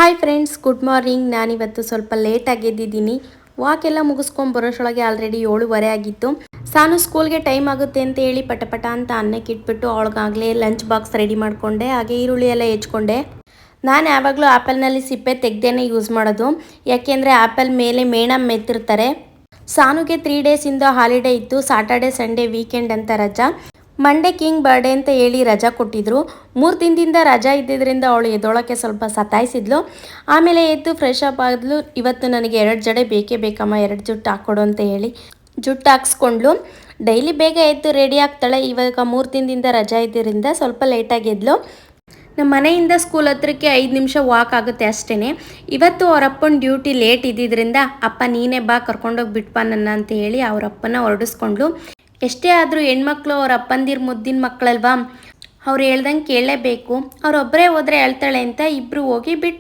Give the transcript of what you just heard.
Hi friends, good morning. ನಾನಿವತ್ತು ಸ್ವಲ್ಪ ಲೇಟಾಗಿ ಎದ್ದಿದ್ದೀನಿ. ವಾಕ್ ಎಲ್ಲ ಮುಗಿಸ್ಕೊಂಡು ಬರೋಷ್ಟೊಳಗೆ ಆಲ್ರೆಡಿ 7:30 ಆಗಿತ್ತು. ಸಾನು ಸ್ಕೂಲ್ಗೆ ಟೈಮ್ ಆಗುತ್ತೆ ಅಂತ ಹೇಳಿ ಪಟ ಅಂತ ಅನ್ನಕ್ಕೆ ಇಟ್ಬಿಟ್ಟು ಅವಳಿಗಾಗಲೇ ಲಂಚ್ ಬಾಕ್ಸ್ ರೆಡಿ ಮಾಡಿಕೊಂಡೆ. ಹಾಗೆ ಈರುಳ್ಳಿ ಎಲ್ಲ ಹೆಚ್ಕೊಂಡೆ. ನಾನು ಯಾವಾಗಲೂ ಆ್ಯಪಲ್ನಲ್ಲಿ ಸಿಪ್ಪೆ ತೆಗ್ದೇನೆ ಯೂಸ್ ಮಾಡೋದು, ಯಾಕೆಂದರೆ ಆ್ಯಪಲ್ ಮೇಲೆ ಮೇಣ ಮೆತ್ತಿರ್ತಾರೆ. ಸಾನುಗೆ 3 ಡೇಸಿಂದ ಹಾಲಿಡೇ ಇತ್ತು. ಸಾಟರ್ಡೆ ಸಂಡೇ ವೀಕೆಂಡ್ ಅಂತ ರಜಾ. ಮಂಡೇ ಕಿಂಗ್ ಬರ್ಡೇ ಅಂತ ಹೇಳಿ ರಜಾ ಕೊಟ್ಟಿದ್ರು. 3 ದಿನದಿಂದ ರಜಾ ಇದ್ದಿದ್ದರಿಂದ ಅವಳು ಎದ್ದೊಳಕ್ಕೆ ಸ್ವಲ್ಪ ಸತಾಯಿಸಿದ್ಲು. ಆಮೇಲೆ ಎದ್ದು ಫ್ರೆಶ್ ಅಪ್ ಆದ್ಲು. ಇವತ್ತು ನನಗೆ 2 ಜಡೆ ಬೇಕೇ ಬೇಕಮ್ಮ, 2 ಜುಟ್ಟು ಹಾಕ್ಕೊಡು ಅಂತ ಹೇಳಿ ಜುಟ್ಟು ಹಾಕ್ಸ್ಕೊಂಡ್ಲು. ಡೈಲಿ ಬೇಗ ಎದ್ದು ರೆಡಿ ಆಗ್ತಾಳೆ. ಇವಾಗ 3 ದಿನದಿಂದ ರಜಾ ಇದ್ದರಿಂದ ಸ್ವಲ್ಪ ಲೇಟಾಗಿ ಎದ್ಲು. ನಮ್ಮ ಮನೆಯಿಂದ ಸ್ಕೂಲ್ ಹತ್ರಕ್ಕೆ 5 ನಿಮಿಷ ವಾಕ್ ಆಗುತ್ತೆ ಅಷ್ಟೇ. ಇವತ್ತು ಅವರಪ್ಪನ ಡ್ಯೂಟಿ ಲೇಟ್ ಇದ್ದಿದ್ದರಿಂದ ಅಪ್ಪ ನೀನೇ ಬಾ, ಕರ್ಕೊಂಡೋಗಿ ಬಿಟ್ಬಾ ನನ್ನ ಅಂತ ಹೇಳಿ ಅವರಪ್ಪನ ಹೊರಡಿಸ್ಕೊಂಡ್ಲು. ಎಷ್ಟೇ ಆದರೂ ಹೆಣ್ಮಕ್ಳು ಅವ್ರ ಅಪ್ಪಂದಿರ ಮುದ್ದಿನ ಮಕ್ಕಳಲ್ವಾ, ಅವ್ರು ಹೇಳ್ದಂಗೆ ಕೇಳಲೇಬೇಕು. ಅವರೊಬ್ಬರೇ ಹೋದರೆ ಹೇಳ್ತಾಳೆ ಅಂತ ಇಬ್ಬರು ಹೋಗಿ ಬಿಟ್ಟು